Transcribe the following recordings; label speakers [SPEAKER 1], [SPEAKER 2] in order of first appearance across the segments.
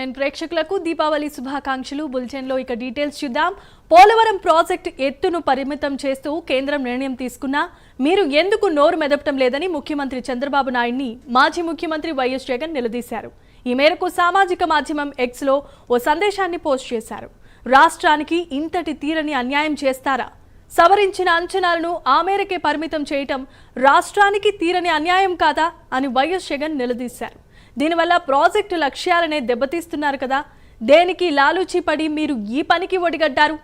[SPEAKER 1] TV9 ప్రేక్షకులకు దీపావళి శుభాకాంక్షలు. బులెటిన్లో ఇక డీటెయిల్స్ చూద్దాం. పోలవరం ప్రాజెక్టు ఎత్తును పరిమితం చేస్తూ కేంద్రం నిర్ణయం తీసుకున్నా మీరు ఎందుకు నోరు మెదపటం లేదని ముఖ్యమంత్రి చంద్రబాబు నాయుడిని మాజీ ముఖ్యమంత్రి వైఎస్ జగన్ నిలదీశారు. ఈ మేరకు సామాజిక మాధ్యమం ఎక్స్లో ఓ సందేశాన్ని పోస్ట్ చేశారు. రాష్ట్రానికి ఇంతటి తీరని అన్యాయం చేస్తారా? సవరించిన అంచనాలను ఆ మేరకే పరిమితం చేయటం రాష్ట్రానికి తీరని అన్యాయం కాదా అని వైఎస్ జగన్ నిలదీశారు. దీనివల్ల ప్రాజెక్టు లక్ష్యాలనే దెబ్బతీస్తున్నారు కదా, దేనికి లాలూచి పడి మీరు ఈ పనికి ఒడిగడ్డారు?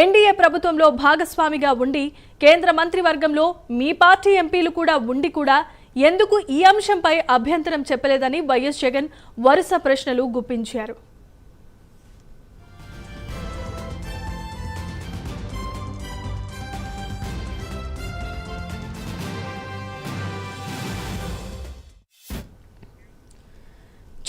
[SPEAKER 1] ఎన్డీఏ ప్రభుత్వంలో భాగస్వామిగా ఉండి కేంద్ర మంత్రివర్గంలో మీ పార్టీ ఎంపీలు కూడా ఉండి కూడా ఎందుకు ఈ అంశంపై అభ్యంతరం చెప్పలేదని వైఎస్ జగన్ వరుస ప్రశ్నలు గుప్పించారు.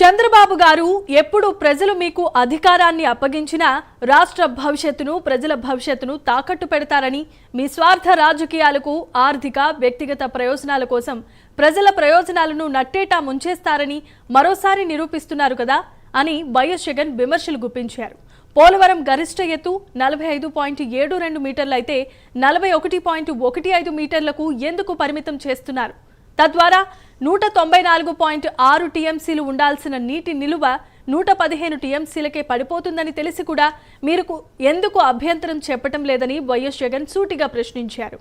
[SPEAKER 1] చంద్రబాబు గారు ఎప్పుడు ప్రజలు మీకు అధికారాన్ని అప్పగించినా రాష్ట్ర భవిష్యత్తును, ప్రజల భవిష్యత్తును తాకట్టు పెడతారని, మీ స్వార్థ రాజకీయాలకు, ఆర్థిక, వ్యక్తిగత ప్రయోజనాల కోసం ప్రజల ప్రయోజనాలను నట్టేటా ముంచేస్తారని మరోసారి నిరూపిస్తున్నారు కదా అని వైఎస్ జగన్ విమర్శలు గుప్పించారు. పోలవరం గరిష్ట ఎత్తు 45.72 మీటర్లు అయితే 41.15 మీటర్లకు ఎందుకు పరిమితం చేస్తున్నారు? తద్వారా 194.6 టీఎంసీలు ఉండాల్సిన నీటి నిలువ 115 టీఎంసీలకే పడిపోతుందని తెలిసి కూడా మీరు ఎందుకు అభ్యంతరం చెప్పటం లేదని వైఎస్ జగన్ సూటిగా ప్రశ్నించారు.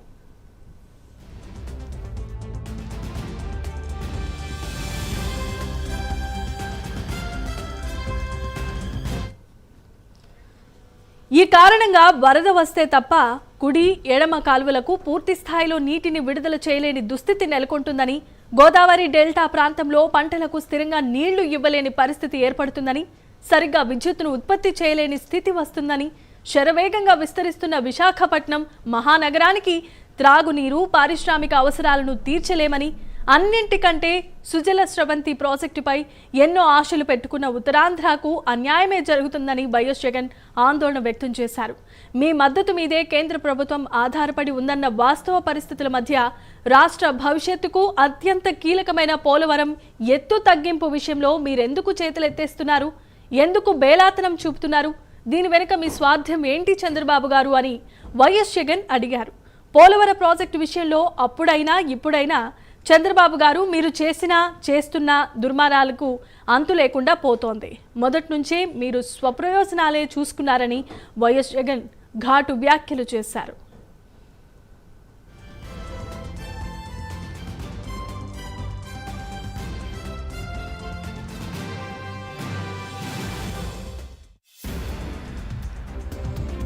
[SPEAKER 1] ఈ కారణంగా వరద వస్తే తప్ప కుడి, ఎడమ కాలువలకు పూర్తి స్థాయిలో నీటిని విడుదల చేయలేని దుస్థితి నెలకొంటుందని, గోదావరి డెల్టా ప్రాంతంలో పంటలకు స్థిరంగా నీళ్లు ఇవ్వలేని పరిస్థితి ఏర్పడుతుందని, సరిగ్గా విద్యుత్తును ఉత్పత్తి చేయలేని స్థితి వస్తుందని, శరవేగంగా విస్తరిస్తున్న విశాఖపట్నం మహానగరానికి త్రాగునీరు, పారిశ్రామిక అవసరాలను తీర్చలేమని, అన్నింటికంటే సుజల స్రవంతి ప్రాజెక్టుపై ఎన్నో ఆశలు పెట్టుకున్న ఉత్తరాంధ్రకు అన్యాయమే జరుగుతుందని వైఎస్ జగన్ ఆందోళన వ్యక్తం చేశారు. మీ మద్దతు మీదే కేంద్ర ప్రభుత్వం ఆధారపడి ఉందన్న వాస్తవ పరిస్థితుల మధ్య రాష్ట్ర భవిష్యత్తుకు అత్యంత కీలకమైన పోలవరం ఎత్తు తగ్గింపు విషయంలో మీరెందుకు చేతులెత్తేస్తున్నారు? ఎందుకు బేలాతనం చూపుతున్నారు? దీని వెనుక మీ స్వార్థం ఏంటి చంద్రబాబు గారు అని వైఎస్ జగన్ అడిగారు. పోలవరం ప్రాజెక్టు విషయంలో అప్పుడైనా ఇప్పుడైనా చంద్రబాబు గారు మీరు చేస్తున్న దుర్మార్గాలకు అంతు లేకుండా పోతోంది. మొదటి నుంచే మీరు స్వప్రయోజనాలే చూసుకున్నారని వైఎస్ జగన్ ఘాటు వ్యాఖ్యలు చేశారు.